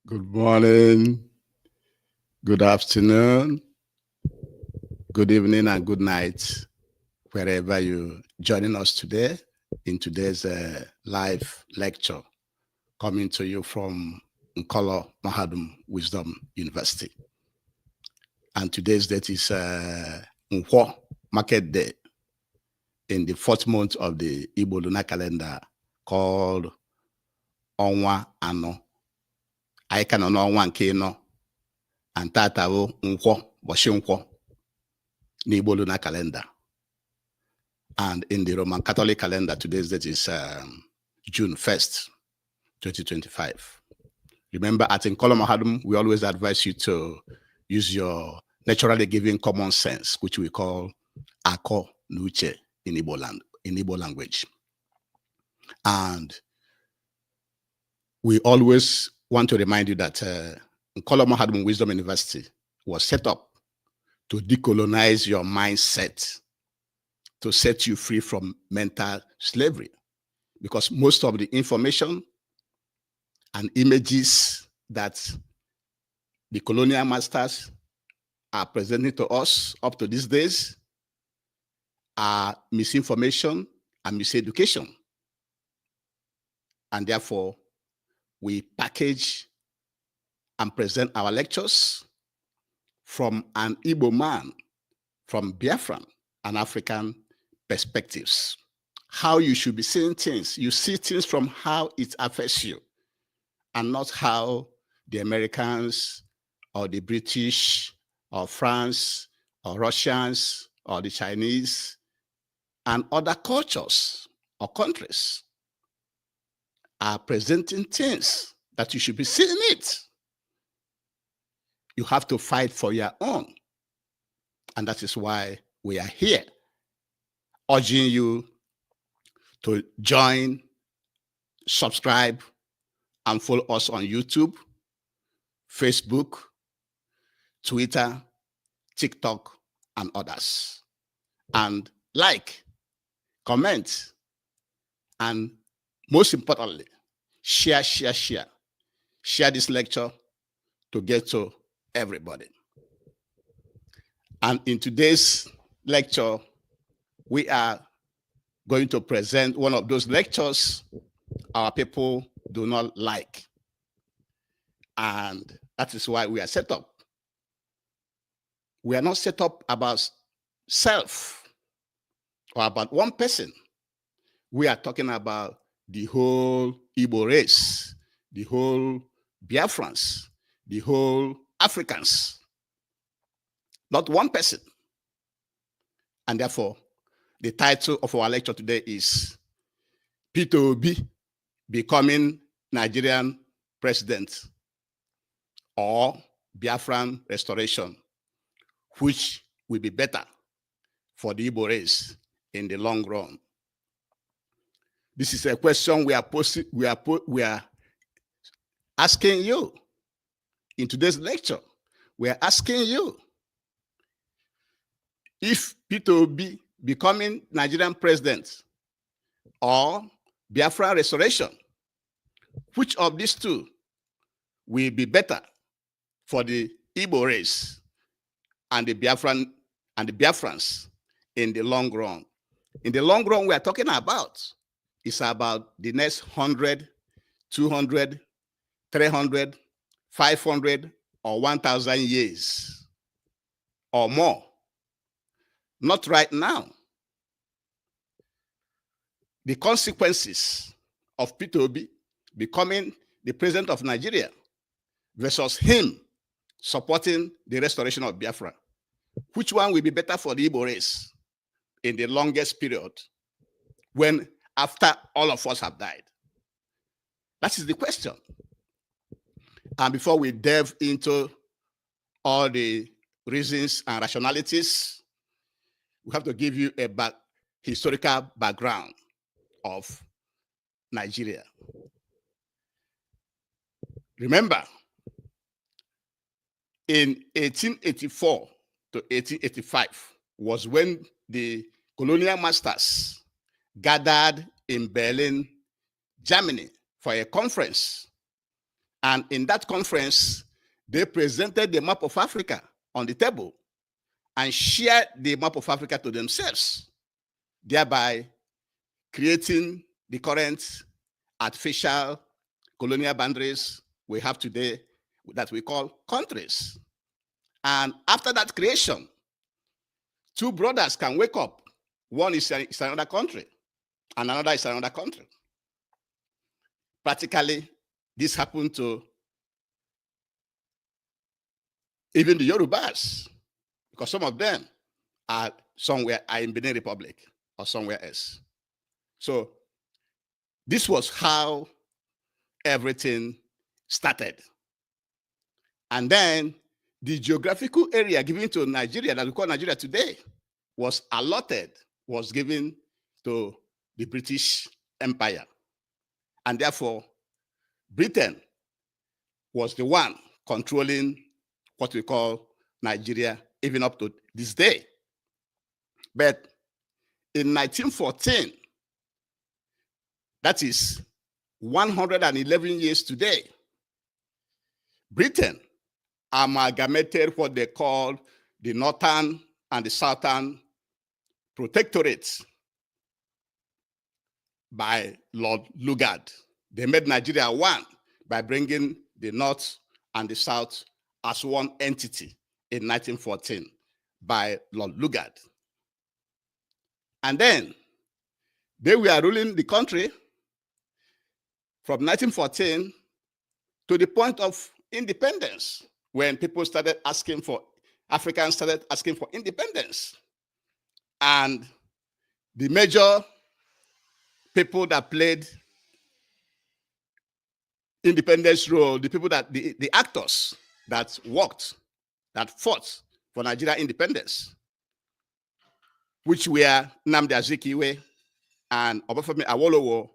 Good morning, good afternoon, good evening, and good night, wherever you're joining us today in today's live lecture coming to you from Nkolo Mahadum Wisdom University. And today's date is Nkwo Market Day in the 4th month of the Igbo lunar calendar called Ọnwa Anọ. Anyị ka nọ n'ọnwa nke ịnọ, and tata bụ Nkwo, ụbọchị Nkwo n'Igbo lunar calendar. And in the Roman Catholic calendar, today's date is June 1st, 2025. Remember, at Nkolo Mahadum, we always advise you to use your naturally given common sense, which we call Ako Nuche in Igbo language. And we always want to remind you that Nkolo Mahadum Wisdom University was set up to decolonize your mindset, to set you free from mental slavery. Because most of the information and images that the colonial masters are presenting to us up to these days are misinformation and miseducation. And therefore, we package and present our lectures from an Igbo man, from Biafran, an African perspectives. How you should be seeing things. You see things from how it affects you, and not how the Americans or the British or France or Russians or the Chinese and other cultures or countries are presenting things that you should be seeing it. You have to fight for your own. And that is why we are here, urging you to join, subscribe, and follow us on YouTube, Facebook, Twitter, TikTok, and others. And like, comment, and most importantly, share this lecture to get to everybody. And in today's lecture, we are going to present one of those lectures our people do not like. And that is why we are set up. We are not set up about self or about one person. We are talking about the whole Igbo race, the whole Biafrans, the whole Africans, not one person. And therefore, the title of our lecture today is Peter Obi becoming Nigerian president, or Biafran restoration, which will be better for the Igbo race in the long run. This is a question we are asking you in today's lecture. We are asking you, if Peter Obi becoming Nigerian president or Biafran restoration, which of these two will be better for the Igbo race and the Biafrans in the long run? In the long run, we are talking about, it's about the next 100, 200, 300, 500, or 1,000 years or more. Not right now. The consequences of Peter Obi becoming the president of Nigeria versus him supporting the restoration of Biafra, which one will be better for the Igbo race in the longest period, when after all of us have died? That is the question. And before we delve into all the reasons and rationalities, we have to give you a historical background of Nigeria. Remember, in 1884 to 1885 was when the colonial masters gathered in Berlin, Germany, for a conference. And in that conference, they presented the map of Africa on the table and shared the map of Africa to themselves, thereby creating the current artificial colonial boundaries we have today that we call countries. And after that creation, two brothers can wake up. One is another country, and another is another country. Practically, this happened to even the Yorubas, because some of them are in Benin Republic or somewhere else. So this was how everything started. And then the geographical area given to Nigeria, that we call Nigeria today, was given to the British Empire. And therefore, Britain was the one controlling what we call Nigeria, even up to this day. But in 1914, that is 111 years today, Britain amalgamated what they call the Northern and the Southern Protectorates by Lord Lugard. They made Nigeria one by bringing the North and the South as one entity in 1914 by Lord Lugard. And then they were ruling the country from 1914 to the point of independence, when people started asking for, Africans started asking for independence. And the major people that played independence role, the people that, the actors that worked, that fought for Nigeria independence, which were Nnamdi Azikiwe and Obafemi Awolowo,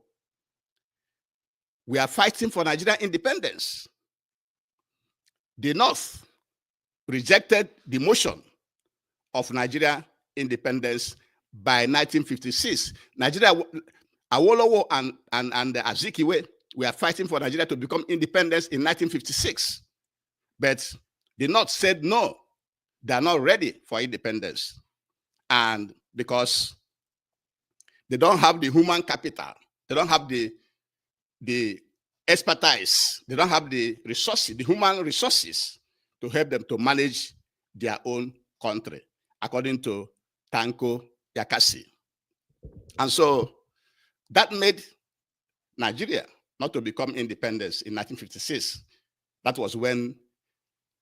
we are fighting for Nigeria independence. The North rejected the motion of Nigeria independence by 1956. Nigeria, Awolowo and the Azikiwe were fighting for Nigeria to become independent in 1956. But the North said no, they are not ready for independence. And because they don't have the human capital, they don't have the expertise, they don't have the resources, the human resources to help them to manage their own country, according to Tanko Yakasi. And so that made Nigeria not to become independent in 1956. That was when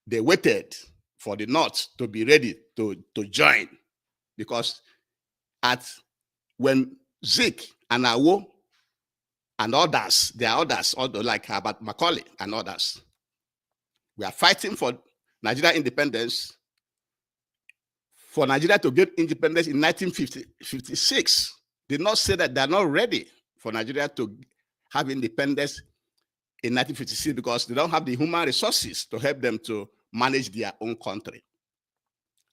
they waited for the North to be ready to join, because when Zik and Awo and others, there are others, like Herbert Macaulay and others, we are fighting for Nigeria independence, for Nigeria to get independence in 1956. Did not say that they're not ready for Nigeria to have independence in 1956 because they don't have the human resources to help them to manage their own country.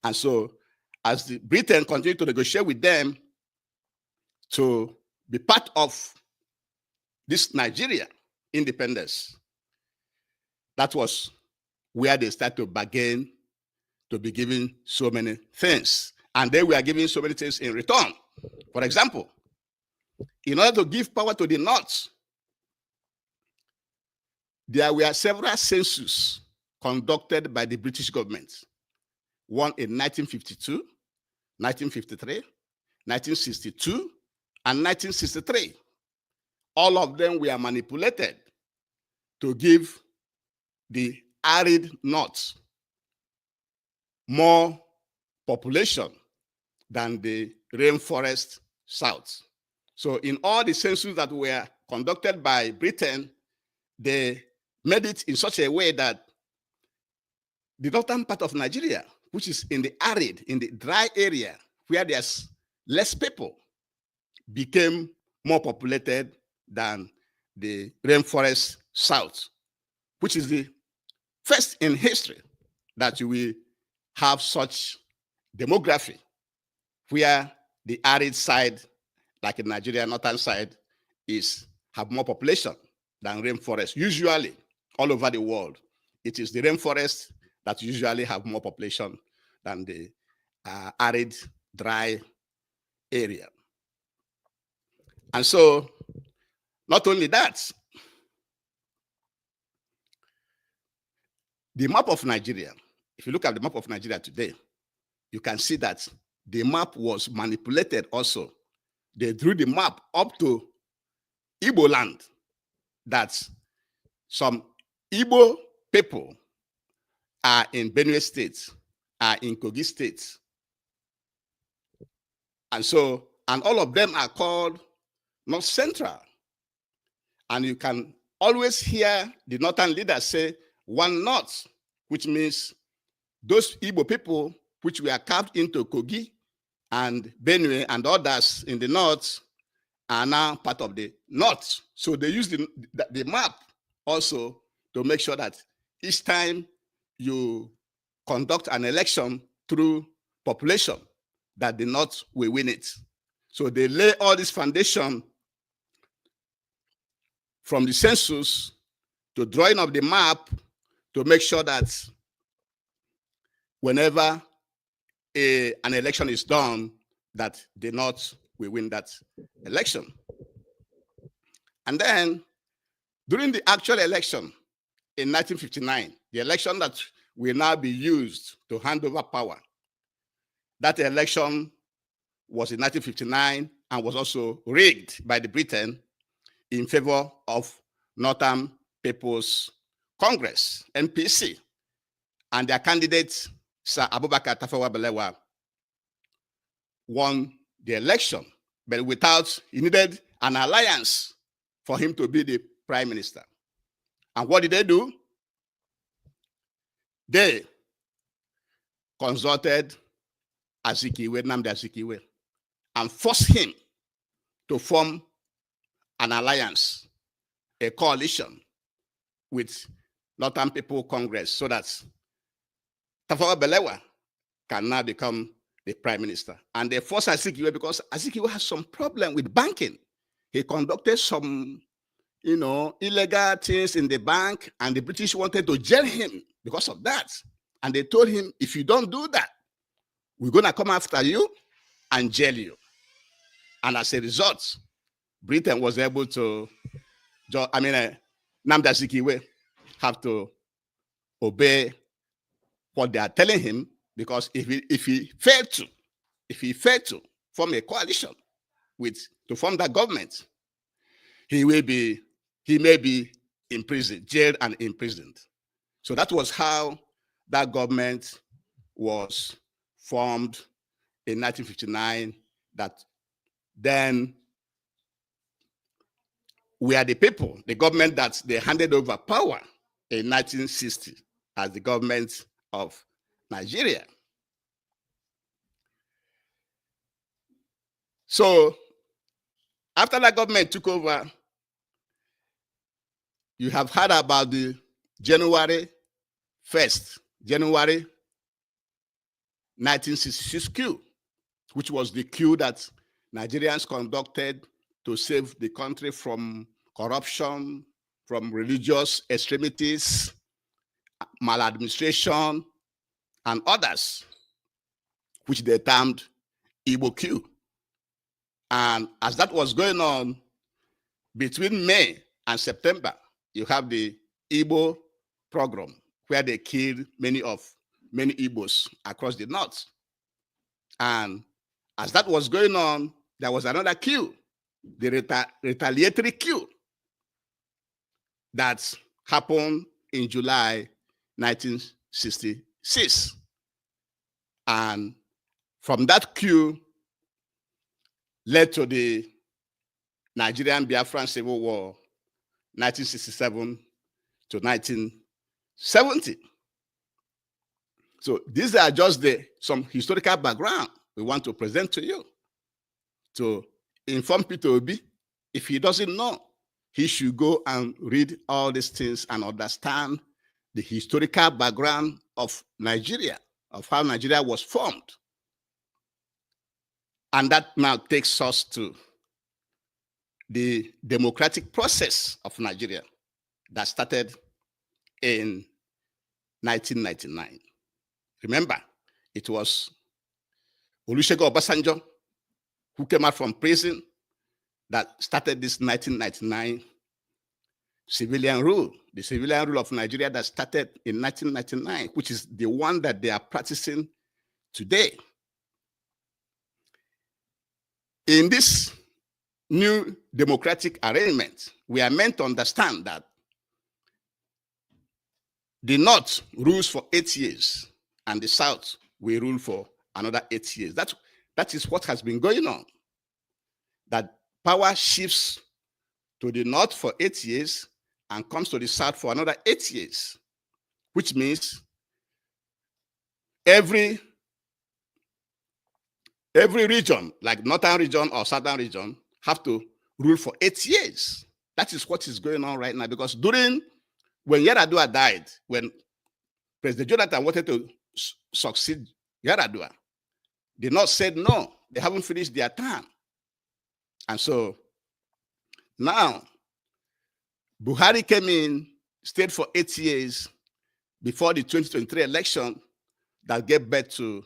And so as Britain continued to negotiate with them to be part of this Nigeria independence, that was where they started to bargain to be given so many things. And they were giving so many things in return. For example, in order to give power to the North, there were several censuses conducted by the British government. One in 1952, 1953, 1962, and 1963. All of them were manipulated to give the arid North more population than the rainforest South. So in all the censuses that were conducted by Britain, they made it in such a way that the northern part of Nigeria, which is in the arid, in the dry area, where there's less people, became more populated than the rainforest South, which is the first in history that you will have such demography, where the arid side, like in Nigeria, northern side, have more population than rainforest, usually all over the world. It is the rainforest that usually have more population than the arid, dry area. And so, not only that, the map of Nigeria, if you look at the map of Nigeria today, you can see that the map was manipulated also. They drew the map up to Igbo land, that some Igbo people are in Benue State, are in Kogi State. And so, and all of them are called North Central. And you can always hear the northern leaders say one North, which means those Igbo people which were carved into Kogi and Benue and others in the north are now part of the north. So they use the map also to make sure that each time you conduct an election through population, that the north will win it. So they lay all this foundation from the census to drawing of the map to make sure that whenever an election is done, that the North will win that election. And then during the actual election in 1959, the election that will now be used to hand over power, that election was in 1959 and was also rigged by the Britain in favor of Northern People's Congress, NPC, and their candidate, Sir Abubakar Tafawa Balewa, won the election, but without, he needed an alliance for him to be the prime minister. And what did they do? They consulted Azikiwe, Nnamdi Azikiwe, and forced him to form an alliance, a coalition with Northern People Congress, so that Tafawa Balewa can now become the prime minister. And they forced Azikiwe because Azikiwe has some problem with banking. He conducted some, illegal things in the bank, and the British wanted to jail him because of that. And they told him, if you don't do that, we're going to come after you and jail you. And as a result, Britain was able to, Nnamdi Azikiwe have to obey what they are telling him, because if he failed to form a coalition to form that government, he may be imprisoned, jailed and imprisoned. So that was how that government was formed in 1959. That then we are the people, the government that they handed over power in 1960 as the government of Nigeria. So after that government took over, you have heard about the January 1966 coup, which was the coup that Nigerians conducted to save the country from corruption, from religious extremities, maladministration, and others, which they termed Igbo coup. And as that was going on, between May and September, you have the Igbo pogrom, where they killed many Igbos across the north. And as that was going on, there was another coup, the retaliatory coup, that happened in July 1966. And from that coup led to the Nigerian Biafran Civil War, 1967 to 1970. So these are just some historical background we want to present to you to inform Peter Obi. If he doesn't know, he should go and read all these things and understand the historical background of Nigeria, of how Nigeria was formed. And that now takes us to the democratic process of Nigeria that started in 1999. Remember, it was Olusegun Obasanjo who came out from prison that started this 1999 civilian rule, the civilian rule of Nigeria that started in 1999, which is the one that they are practicing today. In this new democratic arrangement, we are meant to understand that the North rules for 8 years and the South will rule for another 8 years. That is what has been going on. That power shifts to the North for 8 years and comes to the South for another 8 years, which means every region, like Northern region or Southern region, have to rule for 8 years. That is what is going on right now, because when Yar'Adua died, when President Jonathan wanted to succeed Yar'Adua, the North said no, they haven't finished their term. And so now Buhari came in, stayed for 8 years before the 2023 election that gave birth to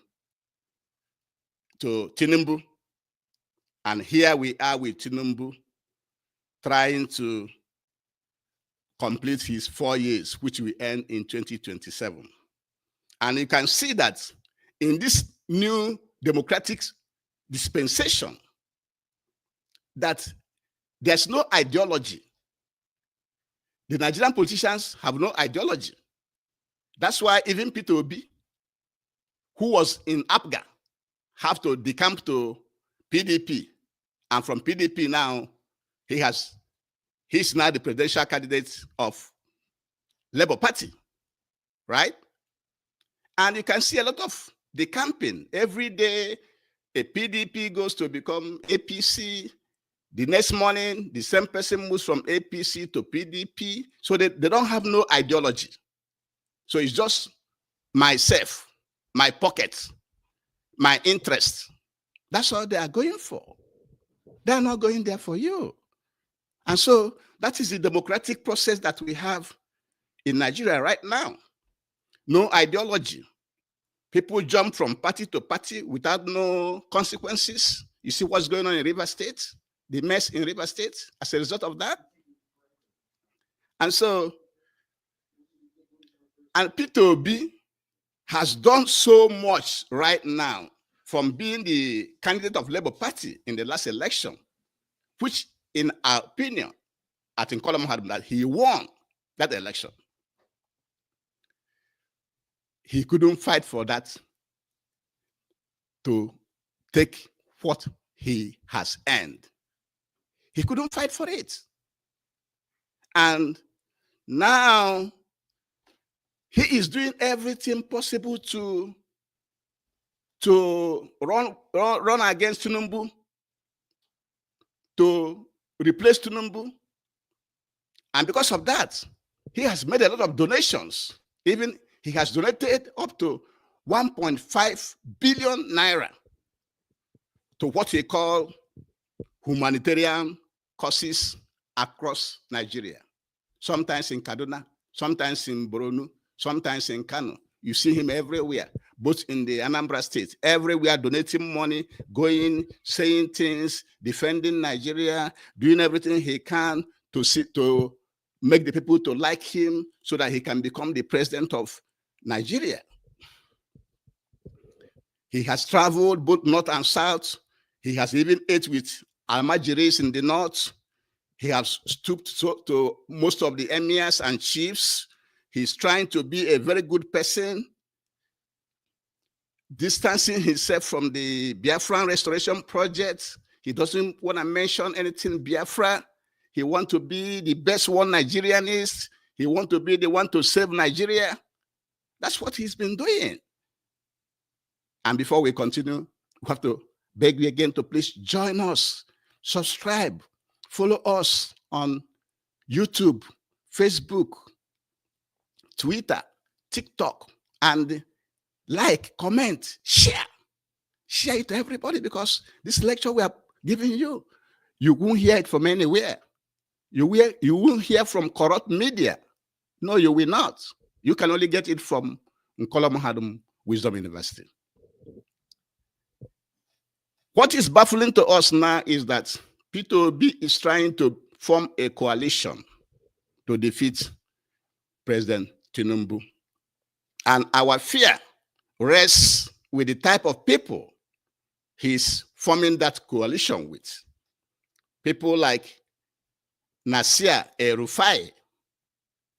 Tinubu. And here we are with Tinubu trying to complete his 4 years, which will end in 2027. And you can see that in this new democratic dispensation, that there's no ideology. The Nigerian politicians have no ideology. That's why even Peter Obi, who was in APGA, have to decamp to PDP. And from PDP now, he's now the presidential candidate of Labour Party, right? And you can see a lot of decamping. Every day, a PDP goes to become APC. The next morning, the same person moves from APC to PDP. So they don't have no ideology. So it's just myself, my pocket, my interest. That's all they are going for. They're not going there for you. And so that is the democratic process that we have in Nigeria right now. No ideology. People jump from party to party without no consequences. You see what's going on in River State, the mess in River State as a result of that. And so, and Peter Obi has done so much right now from being the candidate of Labour Party in the last election, which in our opinion, I think Colum had that he won that election. He couldn't fight for that to take what he has earned. He couldn't fight for it. And now he is doing everything possible to run against Tinubu, to replace Tinubu. And because of that, he has made a lot of donations. Even he has donated up to 1.5 billion naira to what we call humanitarian causes across Nigeria. Sometimes in Kaduna, sometimes in Borno, sometimes in Kano. You see him everywhere, both in the Anambra State, everywhere donating money, going, saying things, defending Nigeria, doing everything he can to make the people to like him so that he can become the president of Nigeria. He has traveled both north and south. He has even ate with Almajiris in the north. He has stooped to most of the emirs and chiefs. He's trying to be a very good person, distancing himself from the Biafran restoration project. He doesn't want to mention anything Biafra. He wants to be the best one Nigerian is. He wants to be the one to save Nigeria. That's what he's been doing. And before we continue, we have to beg you again to please join us, subscribe, follow us on YouTube, Facebook, Twitter, TikTok, and like, comment, share. Share it to everybody, because this lecture we are giving you, you won't hear it from anywhere. You won't hear from corrupt media. No, you will not. You can only get it from Nkolomahadum Wisdom University. What is baffling to us now is that P2B is trying to form a coalition to defeat President Tinubu. And our fear rests with the type of people he's forming that coalition with. People like Nasir El-Rufai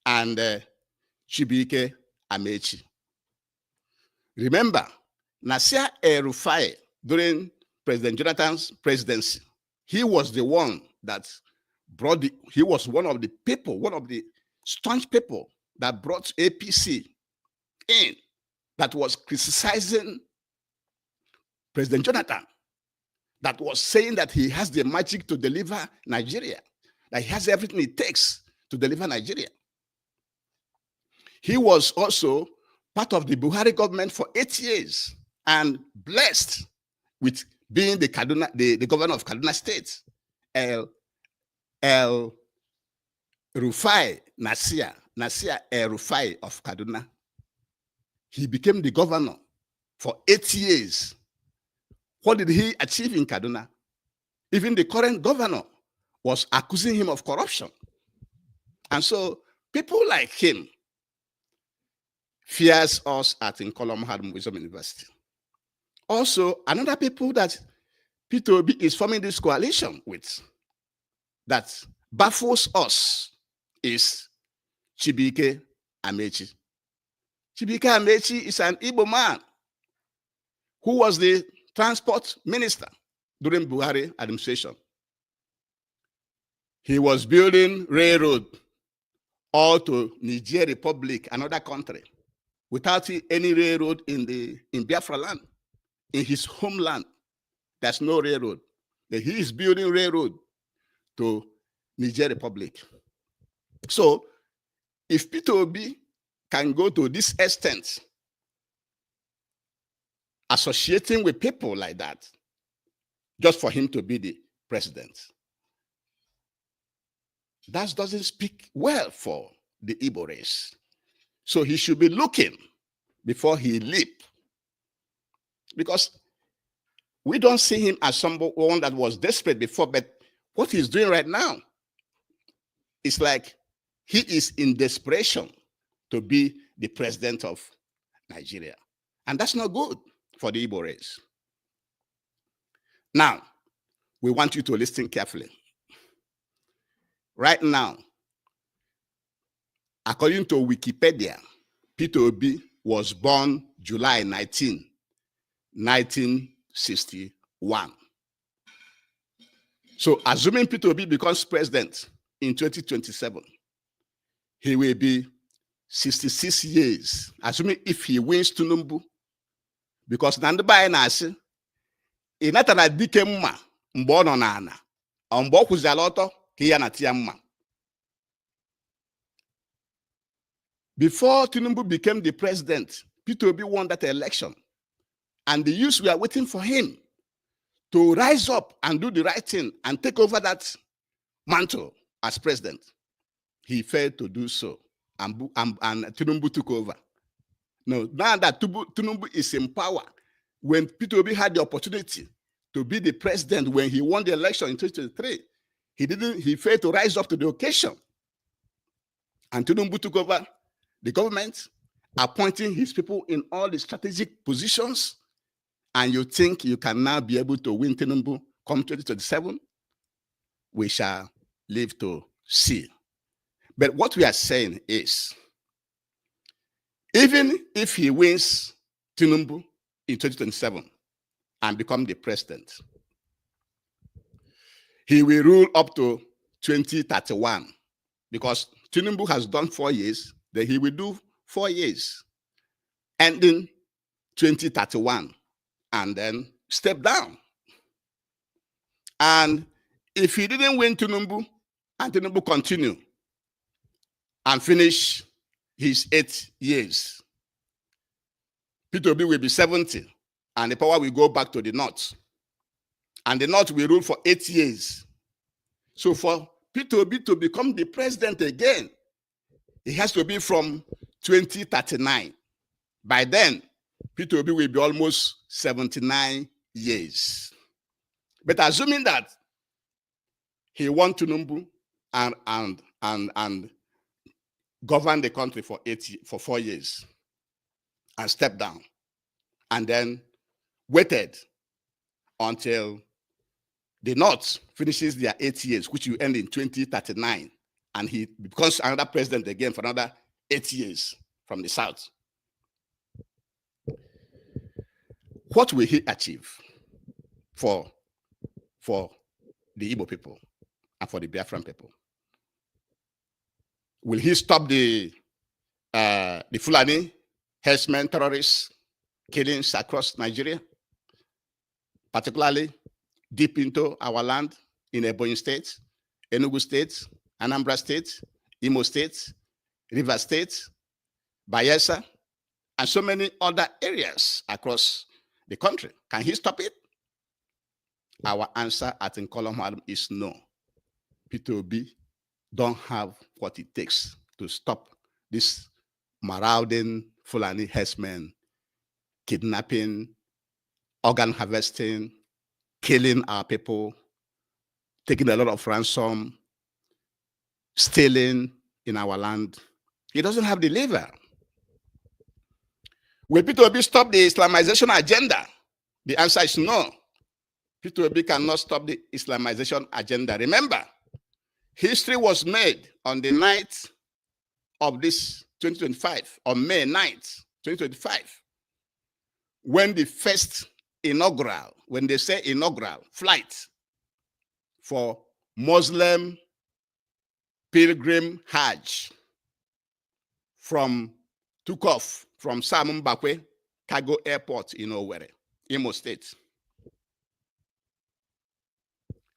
and Chibuike Amaechi. Remember, Nasir El-Rufai, during President Jonathan's presidency, he was the one that brought he was one of the people, one of the staunch people that brought APC in, that was criticizing President Jonathan, that was saying that he has the magic to deliver Nigeria, that he has everything it takes to deliver Nigeria. He was also part of the Buhari government for 8 years and blessed with being the governor of Kaduna State. El-Rufai Nasir El-Rufai of Kaduna. He became the governor for 8 years. What did he achieve in Kaduna? Even the current governor was accusing him of corruption. And so people like him fears us at Nkolomahadum Wisdom University. Also, another people that P2B is forming this coalition with that baffles us is Chibuike Amaechi. Chibuike Amaechi is an Igbo man who was the transport minister during Buhari administration. He was building railroad all to Niger Republic, another country, without any railroad in Biafra land. In his homeland, there's no railroad. But he is building railroad to Niger Republic. So if P2B can go to this extent, associating with people like that, just for him to be the president, that doesn't speak well for the Igbo race. So he should be looking before he leap. Because we don't see him as someone that was desperate before, but what he's doing right now is like he is in desperation to be the president of Nigeria. And that's not good for the Igbo race. Now, we want you to listen carefully. Right now, according to Wikipedia, P2B was born July 19, 1961. So assuming P2B becomes president in 2027, he will be 66 years, assuming if he wins Tinubu, because Nandibai Nasi, inatana dike mma mgbe ọ nọ n'ana, mgbe ọ kwụzịala ọtọ ka ya na tia mma. Before Tinubu became the president, P2B won that election. And the youth were waiting for him to rise up and do the right thing and take over that mantle as president. He failed to do so, and Tinubu took over. Now that Tinubu is in power, when P2B had the opportunity to be the president when he won the election in 2023, he failed to rise up to the occasion. And Tinubu took over the government, appointing his people in all the strategic positions. And you think you can now be able to win Tinubu come 2027? We shall live to see. But what we are saying is, even if he wins Tinubu in 2027 and become the president, he will rule up to 2031, because Tinubu has done 4 years, then he will do 4 years, ending 2031. And then step down. And if he didn't win Tinubu, and Tinubu continue and finish his 8 years, P2B will be 70, and the power will go back to the North. And the North will rule for 8 years. So for P2B to become the president again, it has to be from 2039. By then, Peter Obi will be almost 79 years. But assuming that he wants Tinubu and govern the country for 4 years and step down, and then waited until the North finishes their 8 years, which will end in 2039, and he becomes another president again for another 8 years from the South. What will he achieve for the Igbo people and for the Biafran people? Will he stop the Fulani herdsmen, terrorists, killings across Nigeria, particularly deep into our land in Ebonyi State, Enugu State, Anambra State, Imo State, River State, Bayelsa, and so many other areas across the country? Can he stop it? Our answer at Nkolomwadum is no. Peter Obi don't have what it takes to stop this marauding Fulani herdsmen kidnapping, organ harvesting, killing our people, taking a lot of ransom, stealing in our land. He doesn't have the lever. Will Peter Obi stop the Islamization agenda? The answer is no. Peter Obi cannot stop the Islamization agenda. Remember, history was made on the night of this 2025, on May 9th, 2025, when the first inaugural, when they say inaugural, flight for Muslim pilgrim Hajj took off from Sam Mbakwe Cargo Airport in Owerri, Imo State.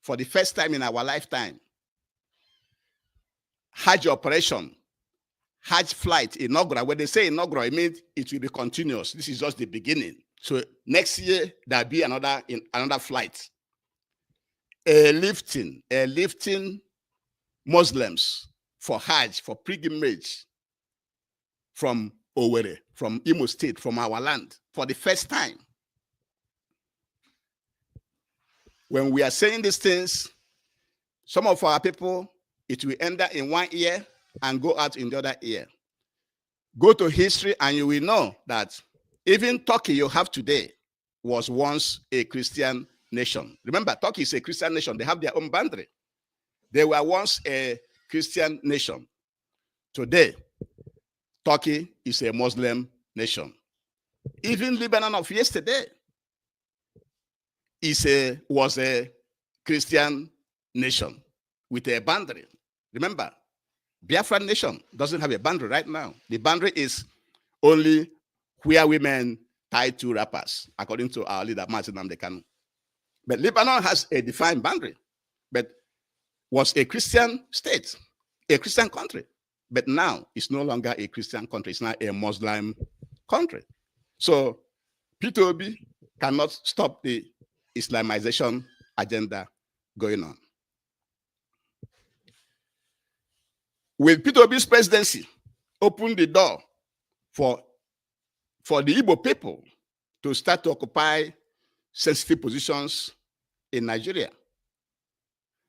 For the first time in our lifetime, Hajj operation, Hajj flight inaugural. When they say inaugural, it means it will be continuous. This is just the beginning. So next year, there'll be another flight. Lifting Muslims for Hajj, for pilgrimage from Owerri, from Imo State, from our land, for the first time. When we are saying these things, some of our people, it will end up in one ear and go out in the other ear. Go to history and you will know that even Turkey you have today was once a Christian nation. Remember, Turkey is a Christian nation. They have their own boundary. They were once a Christian nation. Today, Turkey is a Muslim nation. Even Lebanon of yesterday was a Christian nation with a boundary. Remember, Biafran nation doesn't have a boundary right now. The boundary is only where women tie 2 wrappers, according to our leader, Martin Amdekanu. But Lebanon has a defined boundary, but was a Christian state, a Christian country. But now it's no longer a Christian country. It's now a Muslim country. So Peter Obi cannot stop the Islamization agenda going on. Will Peter Obi's presidency open the door for the Igbo people to start to occupy sensitive positions in Nigeria?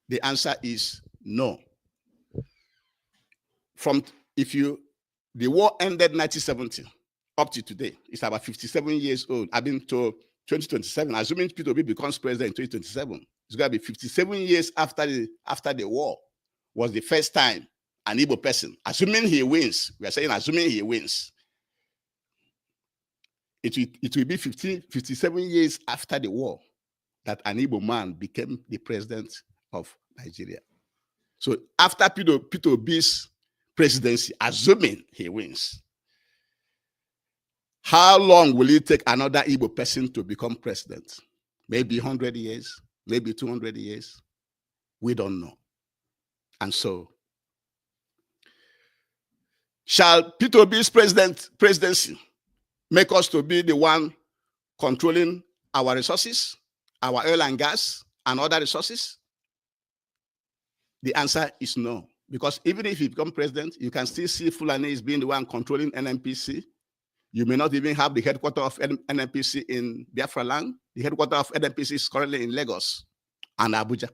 The answer is no. The war ended 1970 up to today. It's about 57 years old. I've been to 2027. Assuming Peter Obi becomes president in 2027, it's going to be 57 years after the war was the first time an Igbo person, assuming he wins, we are saying assuming he wins, it will be 57 years after the war that an Igbo man became the president of Nigeria. So after Peter Obi's presidency, assuming he wins, how long will it take another Igbo person to become president? Maybe 100 years, maybe 200 years. We don't know. And so, shall Peter Obi's presidency make us to be the one controlling our resources, our oil and gas, and other resources? The answer is no. Because even if you become president, you can still see Fulani being the one controlling NNPC. You may not even have the headquarters of NNPC in Biafra land. The headquarters of NNPC is currently in Lagos and Abuja.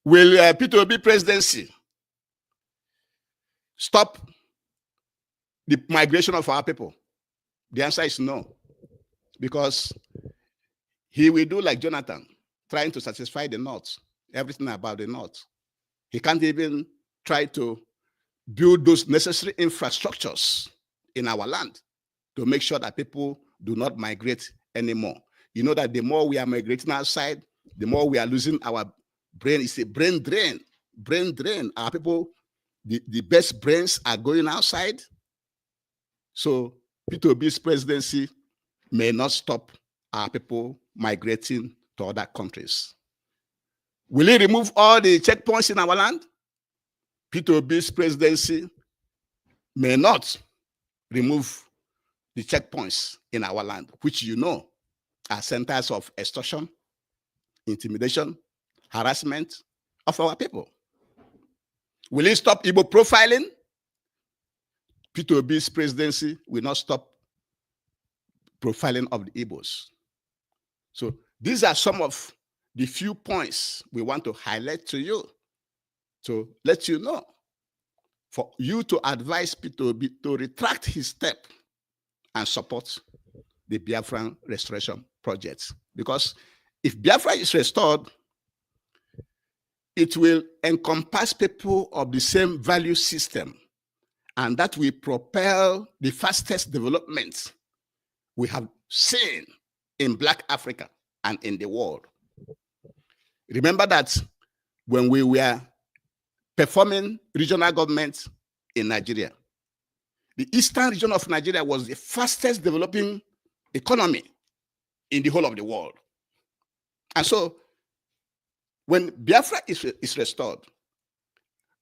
Will Peter Obi presidency stop the migration of our people? The answer is no. Because he will do like Jonathan, trying to satisfy the North, everything about the North. He can't even try to build those necessary infrastructures in our land to make sure that people do not migrate anymore. You know that the more we are migrating outside, the more we are losing our brain. It's a brain drain. Brain drain. Our people, the best brains are going outside. So Peter Obi's presidency may not stop our people migrating to other countries. Will he remove all the checkpoints in our land? Peter Obi's presidency may not remove the checkpoints in our land, which you know are centers of extortion, intimidation, harassment of our people. Will he stop Igbo profiling? Peter Obi's presidency will not stop profiling of the Igbos. So these are some of the few points we want to highlight to you, to let you know, for you to advise Peter Obi to retract his step and support the Biafran restoration project. Because if Biafra is restored, it will encompass people of the same value system, and that will propel the fastest development we have seen in Black Africa and in the world. Remember that when we were performing regional government in Nigeria, the eastern region of Nigeria was the fastest developing economy in the whole of the world. And so when Biafra is restored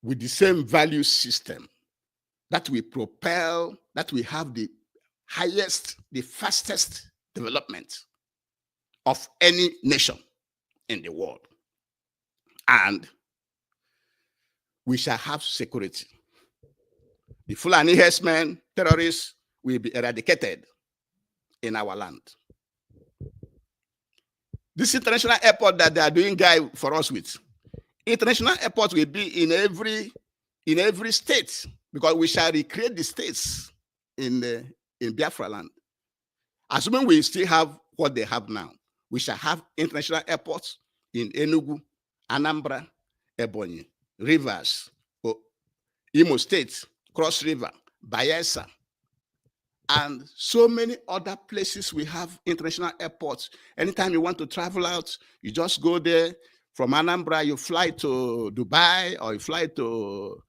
with the same value system, that we propel, that we have the highest, the fastest development of any nation in the world. And we shall have security. The Fulani herdsmen, terrorists will be eradicated in our land. This international airport that they are doing guide for us with, international airport will be in every state, because we shall recreate the states in Biafra land. Assuming we still have what they have now, we shall have international airports in Enugu, Anambra, Ebonyi, Rivers, Imo State, Cross River, Bayelsa, and so many other places we have international airports. Anytime you want to travel out, you just go there. From Anambra, you fly to Dubai, or you fly to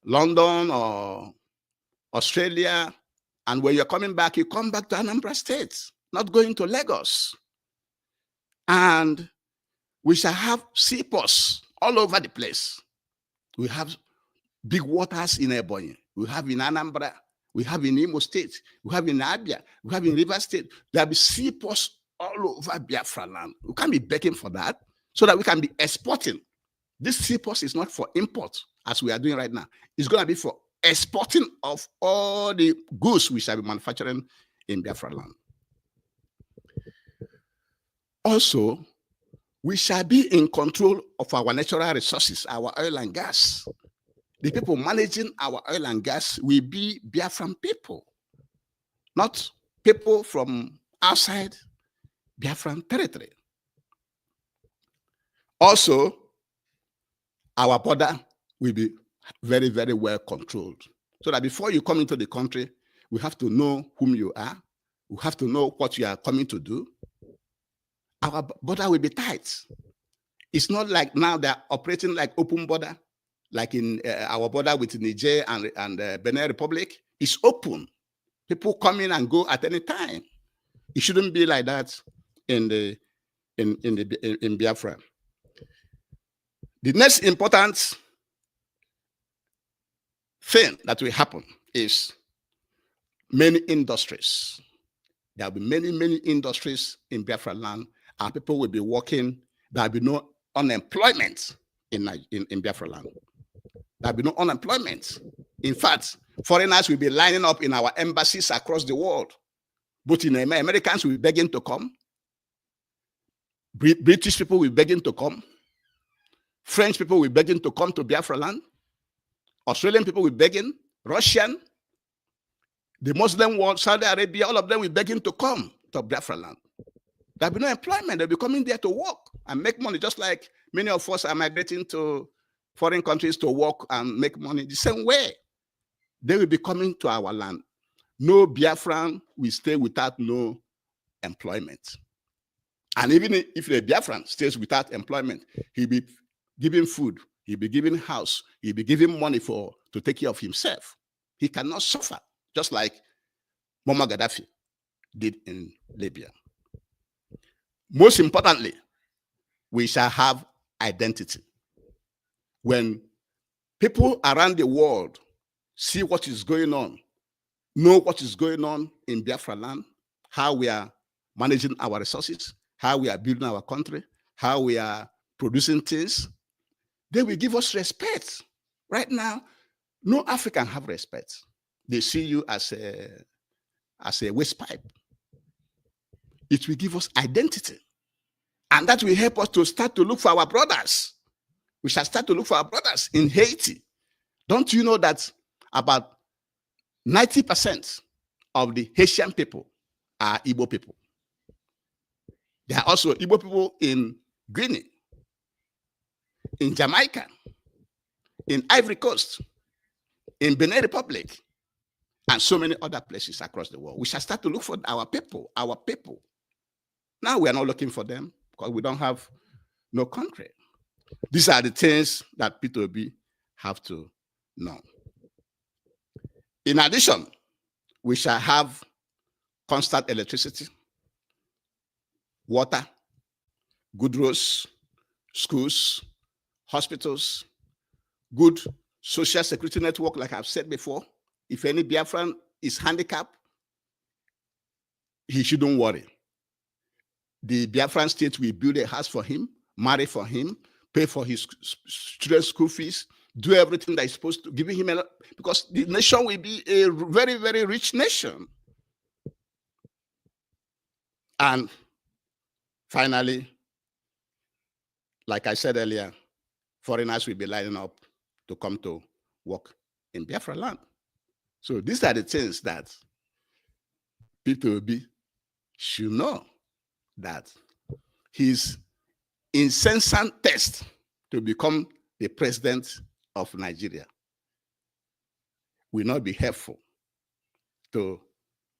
London or Australia. And when you're coming back, you come back to Anambra State, not going to Lagos. And we shall have seaports all over the place. We have big waters in Ebonyi. We have in Anambra. We have in Imo State. We have in Abia. We have in River State. There will be seaports all over Biafra land. We can't be begging for that, so that we can be exporting. This seaports is not for import, as we are doing right now. It's going to be for exporting of all the goods we shall be manufacturing in Biafra land. Also, we shall be in control of our natural resources, our oil and gas. The people managing our oil and gas will be Biafran people, not people from outside Biafran territory. Also, our border will be very, very well controlled, so that before you come into the country, we have to know whom you are. We have to know what you are coming to do. Our border will be tight. It's not like now they're operating like open border, like in our border with Niger and Benin Republic. It's open. People come in and go at any time. It shouldn't be like that in Biafra. The next important thing that will happen is many industries. There will be many, many industries in Biafra land. Our people will be working. There will be no unemployment in Biafra land. There will be no unemployment. In fact, foreigners will be lining up in our embassies across the world. But in Americans will be begging to come. British people will be begging to come. French people will be begging to come to Biafra land. Australian people will be begging. Russian, the Muslim world, Saudi Arabia, all of them will be begging to come to Biafra land. There will be no employment. They'll be coming there to work and make money, just like many of us are migrating to foreign countries to work and make money. The same way, they will be coming to our land. No Biafran will stay without no employment. And even if the Biafran stays without employment, he'll be giving food, he'll be giving house, he'll be giving money to take care of himself. He cannot suffer, just like Muammar Gaddafi did in Libya. Most importantly, we shall have identity. When people around the world see what is going on, know what is going on in Biafra land, how we are managing our resources, how we are building our country, how we are producing things, they will give us respect. Right now, no African have respect. They see you as a waste pipe. It will give us identity. And that will help us to start to look for our brothers. We shall start to look for our brothers in Haiti. Don't you know that about 90% of the Haitian people are Igbo people? There are also Igbo people in Guinea, in Jamaica, in Ivory Coast, in Benin Republic, and so many other places across the world. We shall start to look for our people, our people. Now we are not looking for them because we don't have no country. These are the things that P2B have to know. In addition, we shall have constant electricity, water, good roads, schools, hospitals, good social security network, like I've said before. If any Biafran is handicapped, he shouldn't worry. The Biafran state will build a house for him, marry for him, pay for his children's school fees, do everything that is supposed to, giving him because the nation will be a very, very rich nation. And finally, like I said earlier, foreigners will be lining up to come to work in Biafra land. So these are the things that P2B should know, that his incessant test to become the president of Nigeria will not be helpful to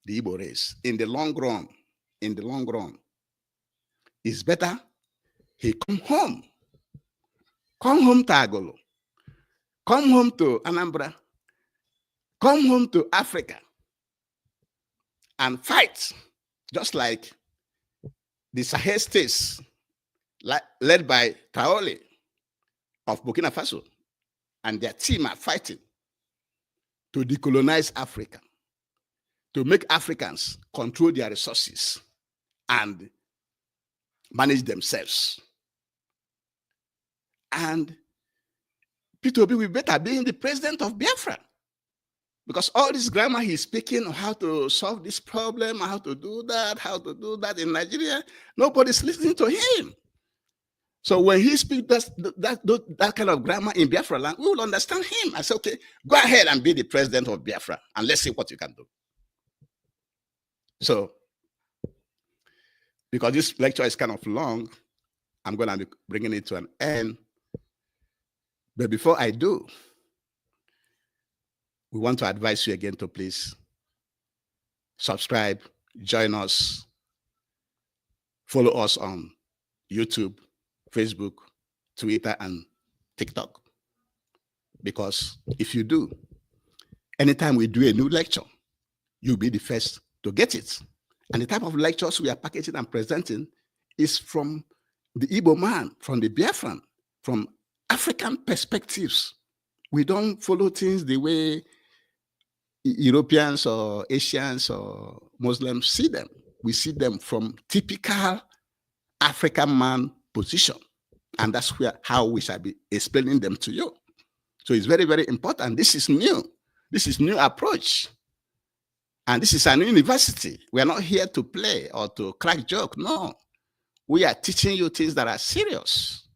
the Igbo race. In the long run, it's better he come home to Agolo, come home to Anambra, come home to Africa and fight, just like the Sahel states led by Traore of Burkina Faso and their team are fighting to decolonize Africa, to make Africans control their resources and manage themselves. And P2B will better being the president of Biafra, because all this grammar he's speaking on how to solve this problem, how to do that in Nigeria, nobody's listening to him. So when he speaks that kind of grammar in Biafra land, we will understand him. I say, okay, go ahead and be the president of Biafra and let's see what you can do. So, because this lecture is kind of long, I'm going to be bringing it to an end. But before I do, we want to advise you again to please subscribe, join us, follow us on YouTube, Facebook, Twitter, and TikTok. Because if you do, anytime we do a new lecture, you'll be the first to get it. And the type of lectures we are packaging and presenting is from the Igbo man, from the Biafran, from African perspectives. We don't follow things the way Europeans or Asians or Muslims see them. We see them from typical African man position. And that's how we shall be explaining them to you. So it's very, very important. This is new. This is new approach. And this is an university. We are not here to play or to crack joke. No. We are teaching you things that are serious.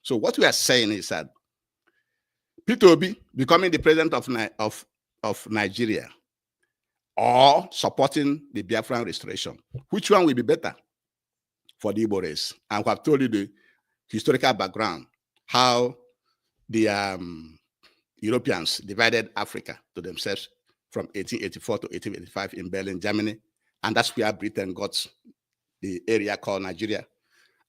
So what we are saying is that Peter Obi becoming the president of Nigeria or supporting the Biafran restoration, which one will be better for the Igbo race? And we have told you the historical background, how the Europeans divided Africa to themselves from 1884 to 1885 in Berlin, Germany. And that's where Britain got the area called Nigeria.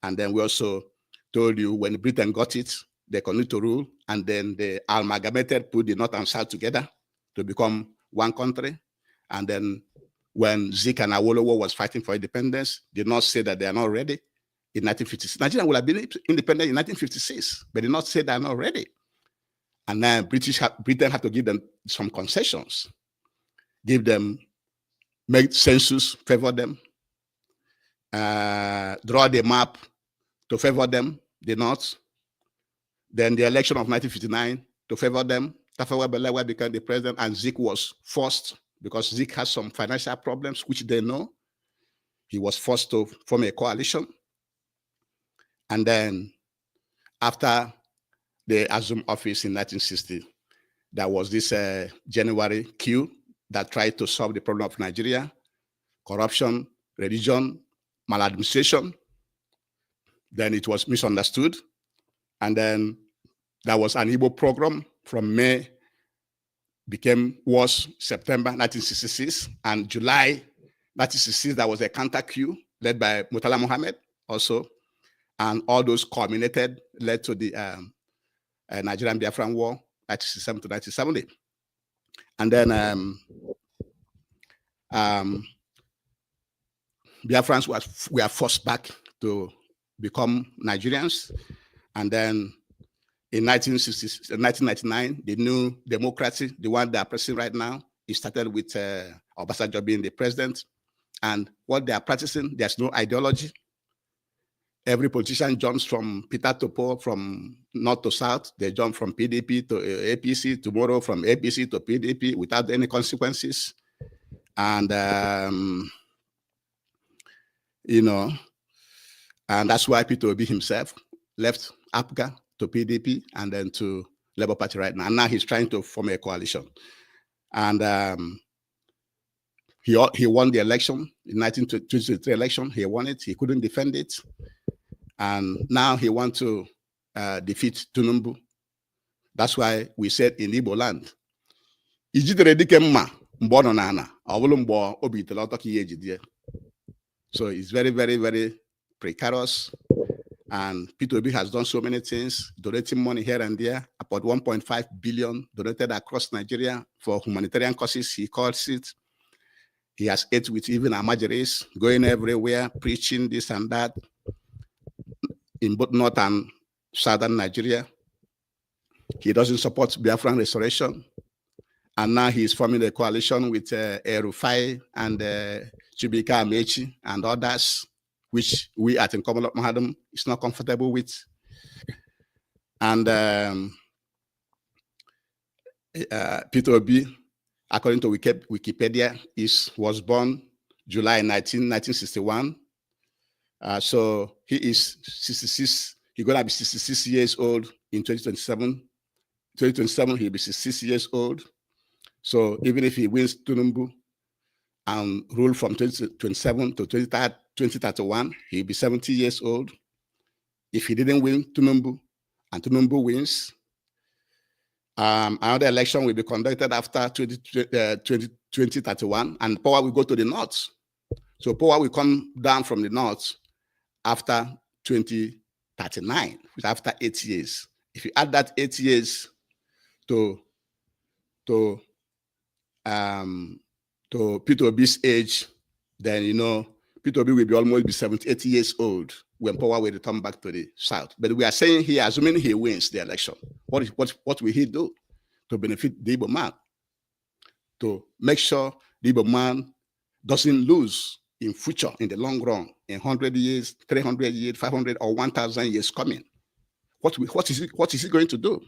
And then we also told you when Britain got it, they continued to rule, and then they amalgamated, put the North and South together to become one country. And then when Zik and Awolowo was fighting for independence, did not say that they are not ready in 1956. Nigeria would have been independent in 1956, but did not say they are not ready. And then Britain had to give them some concessions, make census, favor them, draw the map to favor them, the North. Then the election of 1959 to favor them. Tafawa Balewa became the president, and Zik was forced, because Zik has some financial problems, which they know. He was forced to form a coalition. And then after they assumed office in 1960, there was this January coup that tried to solve the problem of Nigeria: corruption, religion, maladministration. Then it was misunderstood. And then there was an Igbo program from May, was September 1966. And July 1966, there was a counter coup led by Murtala Mohammed also. And all those culminated, led to the Nigerian Biafran War, 1967 to 1970. And then Biafrans were forced back to become Nigerians. And then in 1999, the new democracy, the one they are practicing right now, it started with Obasanjo being the president. And what they are practicing, there's no ideology. Every politician jumps from Peter to Paul, from north to south. They jump from PDP to APC, tomorrow from APC to PDP without any consequences. And, and that's why Peter Obi himself left APGA to PDP and then to Labour Party right now. And now he's trying to form a coalition. And he won the election in 1923 election. He won it. He couldn't defend it. And now he wants to defeat Tinubu. That's why we said in Igbo land, so it's very, very, very precarious. And Peter Obi has done so many things, donating money here and there, about 1.5 billion donated across Nigeria for humanitarian causes, he calls it. He has ate with even Amajeris, going everywhere, preaching this and that in both North and Southern Nigeria. He doesn't support Biafran restoration. And now he's forming a coalition with Erufai and Chibika Amechi and others, which we at Nkomolok Mahadum is not comfortable with. And Peter Obi, according to Wikipedia, was born July 1961. So he is 66. He's going to be 66 years old in 2027. 2027, he'll be 66 years old. So even if he wins Tinubu and rule from 2027 to 2031, he'll be 70 years old. If he didn't win Tinubu and Tinubu wins, another election will be conducted after 2031, and power will go to the north. So power will come down from the north after 2039, after 8 years. If you add that 8 years to Peter Obi's age, then Peter Obi will be almost 78 years old when power will return back to the south. But we are saying here, assuming he wins the election, what will he do to benefit the Igbo man? To make sure the Igbo man doesn't lose in future, in the long run, in 100 years, 300 years, 500 or 1,000 years coming. what is he going to do?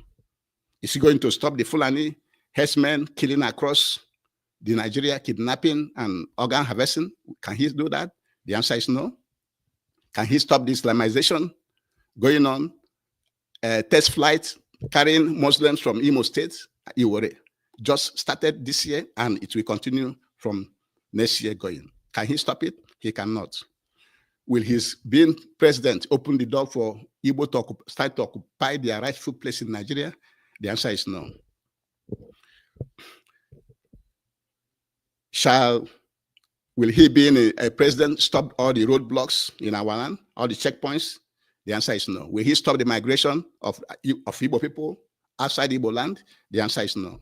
Is he going to stop the Fulani herdsmen killing across the Nigeria, kidnapping and organ harvesting? Can he do that? The answer is no. Can he stop the Islamization going on? Test flights carrying Muslims from Imo State, Iwore, just started this year, and it will continue from next year going. Can he stop it? He cannot. Will his being president open the door for Igbo to start to occupy their rightful place in Nigeria? The answer is no. Will he, being a president, stop all the roadblocks in our land, all the checkpoints? The answer is no. Will he stop the migration of Igbo people outside Igbo land? The answer is no.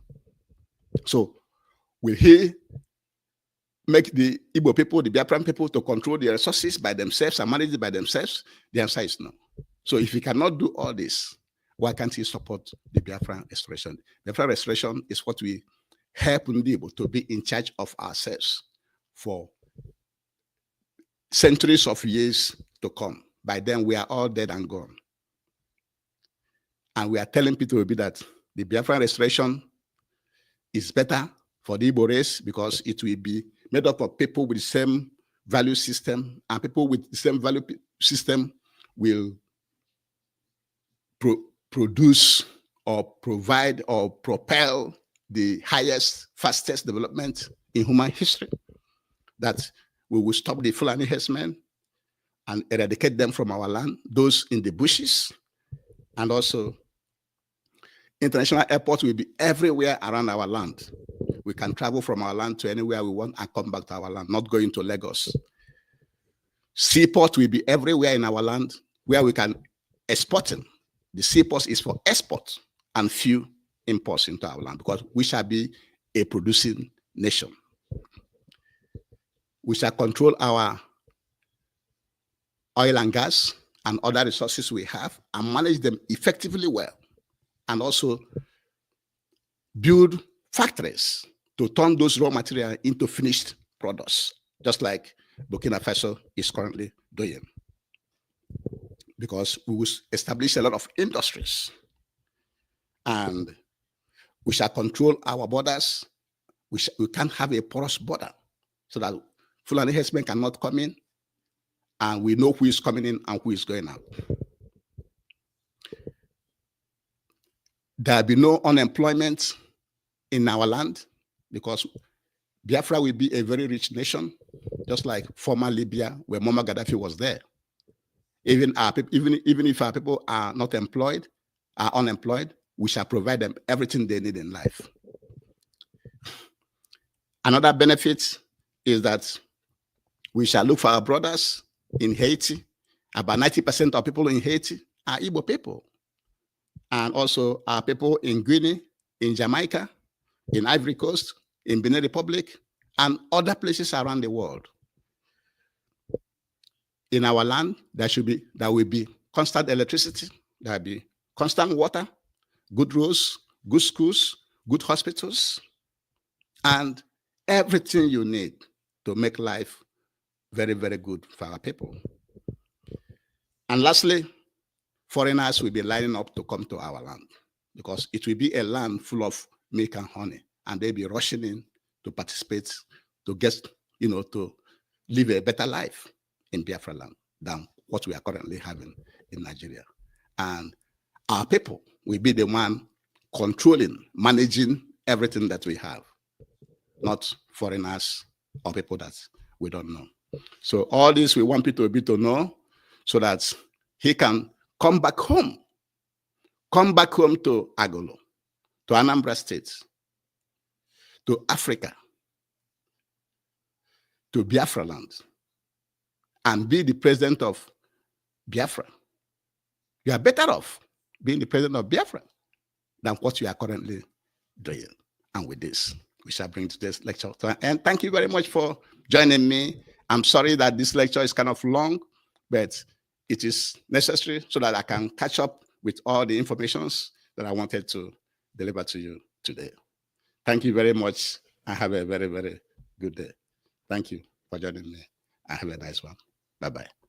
So, will he make the Igbo people, the Biafran people, to control their resources by themselves and manage it by themselves? The answer is no. So, if he cannot do all this, why can't he support the Biafran restoration? Biafran restoration is what we help Ndi Igbo to be in charge of ourselves for centuries of years to come. By then, we are all dead and gone. And we are telling people that the Biafran restoration is better for the Igbo race because it will be made up of people with the same value system, and people with the same value system will produce or provide or propel the highest, fastest development in human history. That we will stop the Fulani herdsmen and eradicate them from our land, those in the bushes, and also international airports will be everywhere around our land. We can travel from our land to anywhere we want and come back to our land, not going to Lagos. Seaport will be everywhere in our land where we can export it. The seaport is for export and few imports into our land because we shall be a producing nation. We shall control our oil and gas and other resources we have and manage them effectively well, and also build factories to turn those raw materials into finished products, just like Burkina Faso is currently doing. Because we will establish a lot of industries and we shall control our borders. We can't have a porous border so that Fulani herdsmen cannot come in, and we know who is coming in and who is going out. There will be no unemployment in our land because Biafra will be a very rich nation, just like former Libya, where Muammar Gaddafi was there. Even if our people are not employed, are unemployed, we shall provide them everything they need in life. Another benefit is that we shall look for our brothers in Haiti. About 90% of people in Haiti are Igbo people. And also our people in Guinea, in Jamaica, in Ivory Coast, in Benin Republic, and other places around the world. In our land, there will be constant electricity, there will be constant water, good roads, good schools, good hospitals, and everything you need to make life very, very good for our people. And lastly, foreigners will be lining up to come to our land because it will be a land full of milk and honey, and they'll be rushing in to participate, to get, to live a better life in Biafra land than what we are currently having in Nigeria. And our people will be the one controlling, managing everything that we have, not foreigners or people that we don't know. So all this we want people to know so that he can come back home to Agolo, to Anambra State, to Africa, to Biafra land, and be the president of Biafra. You are better off being the president of Biafra than what you are currently doing. And with this, we shall bring today's lecture to an end. Thank you very much for joining me. I'm sorry that this lecture is kind of long, but it is necessary so that I can catch up with all the informations that I wanted to deliver to you today. Thank you very much and have a very, very good day. Thank you for joining me and have a nice one. Bye-bye.